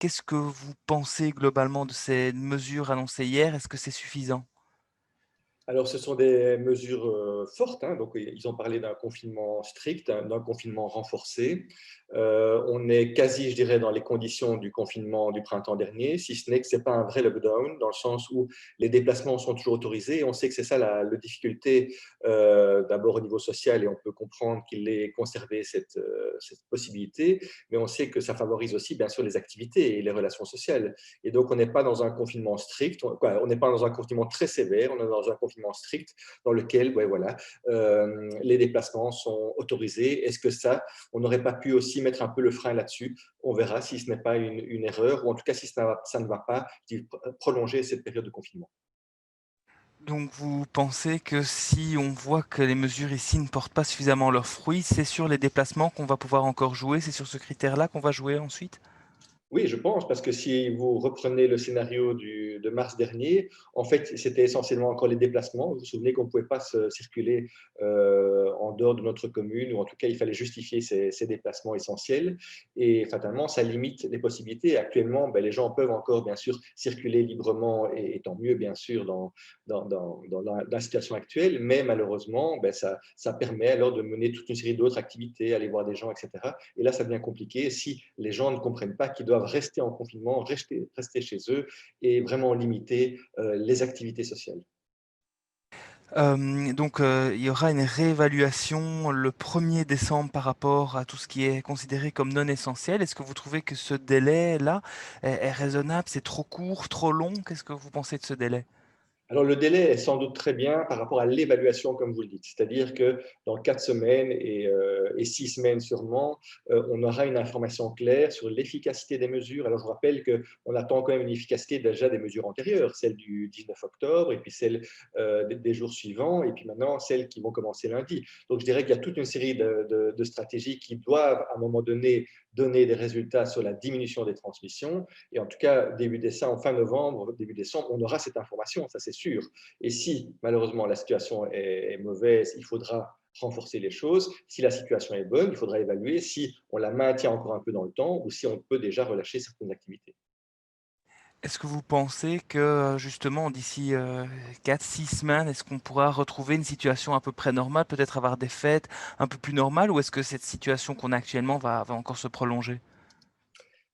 Qu'est-ce que vous pensez globalement de ces mesures annoncées hier? Est-ce que c'est suffisant? Alors, ce sont des mesures fortes, hein, donc ils ont parlé d'un confinement strict, hein, d'un confinement renforcé. On est quasi, je dirais, dans les conditions du confinement du printemps dernier, si ce n'est que ce n'est pas un vrai lockdown, dans le sens où les déplacements sont toujours autorisés. Et on sait que c'est ça la difficulté, d'abord au niveau social, et on peut comprendre qu'il ait conservé cette possibilité, mais on sait que ça favorise aussi, bien sûr, les activités et les relations sociales. Et donc, on n'est pas dans un confinement strict, on n'est pas dans un confinement très sévère, on est dans un confinement strict dans lequel, ouais, voilà, les déplacements sont autorisés. Est-ce que ça, on n'aurait pas pu aussi mettre un peu le frein là-dessus? On verra si ce n'est pas une erreur, ou en tout cas si ça ne va pas prolonger cette période de confinement. Donc vous pensez que si on voit que les mesures ici ne portent pas suffisamment leurs fruits, c'est sur les déplacements qu'on va pouvoir encore jouer, c'est sur ce critère-là qu'on va jouer ensuite? Oui, je pense, parce que si vous reprenez le scénario de mars dernier, en fait, c'était essentiellement encore les déplacements. Vous vous souvenez qu'on ne pouvait pas se circuler en dehors de notre commune, ou en tout cas, il fallait justifier ces déplacements essentiels. Et fatalement, ça limite les possibilités. Actuellement, ben, les gens peuvent encore, bien sûr, circuler librement, et tant mieux, bien sûr, dans la situation actuelle. Mais malheureusement, ben, ça permet alors de mener toute une série d'autres activités, aller voir des gens, etc. Et là, ça devient compliqué si les gens ne comprennent pas qu'ils doivent rester en confinement, rester chez eux, et vraiment limiter les activités sociales. Il y aura une réévaluation le 1er décembre par rapport à tout ce qui est considéré comme non essentiel. Est-ce que vous trouvez que ce délai-là est raisonnable? C'est trop court, trop long? Qu'est-ce que vous pensez de ce délai? Alors, le délai est sans doute très bien par rapport à l'évaluation, comme vous le dites. C'est-à-dire que dans 4 semaines et 6 semaines sûrement, on aura une information claire sur l'efficacité des mesures. Alors, je vous rappelle qu'on attend quand même une efficacité déjà des mesures antérieures, celle du 19 octobre, et puis celle des jours suivants, et puis maintenant celles qui vont commencer lundi. Donc, je dirais qu'il y a toute une série de stratégies qui doivent, à un moment donné, donner des résultats sur la diminution des transmissions. Et en tout cas, début décembre, fin novembre, début décembre, on aura cette information, ça c'est sûr. Et si malheureusement la situation est mauvaise, il faudra renforcer les choses. Si la situation est bonne, il faudra évaluer si on la maintient encore un peu dans le temps, ou si on peut déjà relâcher certaines activités. Est-ce que vous pensez que justement d'ici 4-6 semaines, est-ce qu'on pourra retrouver une situation à peu près normale, peut-être avoir des fêtes un peu plus normales, ou est-ce que cette situation qu'on a actuellement va encore se prolonger?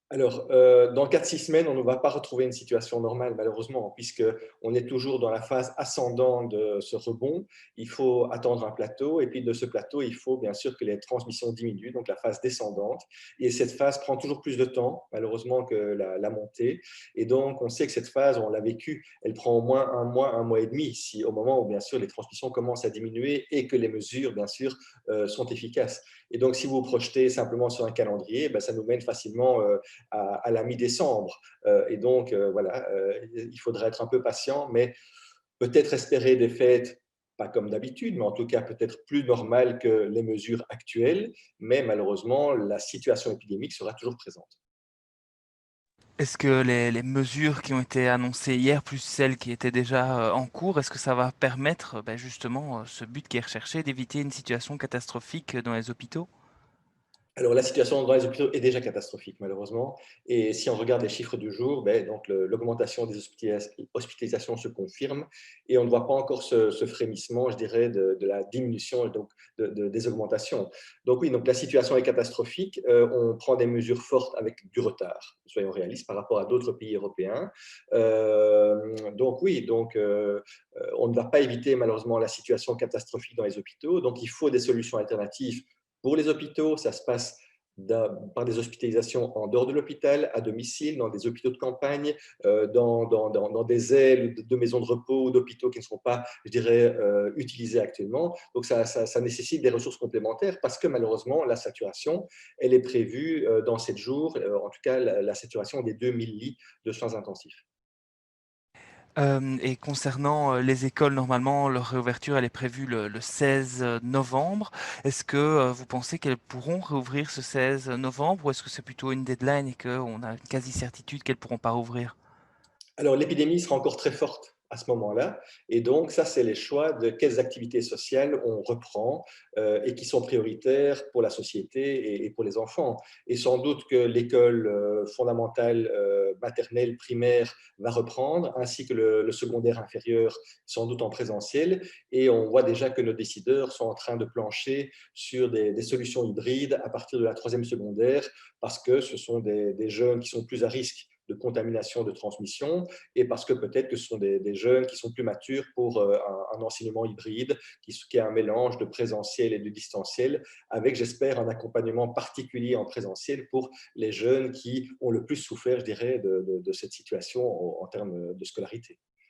Alors, dans 4 6 semaines, on ne va pas retrouver une situation normale, malheureusement, puisqu'on est toujours dans la phase ascendante de ce rebond. Il faut attendre un plateau, et puis de ce plateau, il faut bien sûr que les transmissions diminuent, donc la phase descendante. Et cette phase prend toujours plus de temps, malheureusement, que la montée. Et donc, on sait que cette phase, on l'a vécue, elle prend au moins un mois et demi, si, au moment où, bien sûr, les transmissions commencent à diminuer et que les mesures, bien sûr, sont efficaces. Et donc, si vous vous projetez simplement sur un calendrier, ben, ça nous mène facilement à la mi-décembre. Et donc, voilà, il faudra être un peu patient, mais peut-être espérer des fêtes, pas comme d'habitude, mais en tout cas peut-être plus normales que les mesures actuelles. Mais malheureusement, la situation épidémique sera toujours présente. Est-ce que les mesures qui ont été annoncées hier, plus celles qui étaient déjà en cours, est-ce que ça va permettre justement ce but qui est recherché, d'éviter une situation catastrophique dans les hôpitaux? Alors, la situation dans les hôpitaux est déjà catastrophique, malheureusement. Et si on regarde les chiffres du jour, ben, donc l'augmentation des hospitalisations se confirme, et on ne voit pas encore ce frémissement, je dirais, de la diminution, donc des augmentations. Donc oui, donc la situation est catastrophique. On prend des mesures fortes avec du retard, soyons réalistes, par rapport à d'autres pays européens. Donc oui, on ne va pas éviter malheureusement la situation catastrophique dans les hôpitaux. Donc il faut des solutions alternatives pour les hôpitaux. Ça se passe par des hospitalisations en dehors de l'hôpital, à domicile, dans des hôpitaux de campagne, dans des ailes de maisons de repos ou d'hôpitaux qui ne sont pas, je dirais, utilisés actuellement. Donc, ça nécessite des ressources complémentaires, parce que malheureusement, la saturation, elle est prévue dans 7 jours, en tout cas la saturation des 2000 lits de soins intensifs. Et concernant les écoles, normalement, leur réouverture, elle est prévue le 16 novembre. Est-ce que vous pensez qu'elles pourront réouvrir ce 16 novembre, ou est-ce que c'est plutôt une deadline et qu'on a une quasi-certitude qu'elles ne pourront pas rouvrir? Alors, l'épidémie sera encore très forte à ce moment-là. Et donc, ça, c'est les choix de quelles activités sociales on reprend et qui sont prioritaires pour la société et pour les enfants. Et sans doute que l'école fondamentale, maternelle, primaire va reprendre, ainsi que le secondaire inférieur, sans doute en présentiel. Et on voit déjà que nos décideurs sont en train de plancher sur des solutions hybrides à partir de la troisième secondaire, parce que ce sont des jeunes qui sont plus à risque de contamination, de transmission, et parce que peut-être que ce sont des jeunes qui sont plus matures pour un enseignement hybride, qui est un mélange de présentiel et de distanciel, avec, j'espère, un accompagnement particulier en présentiel pour les jeunes qui ont le plus souffert, je dirais, de cette situation en termes de scolarité.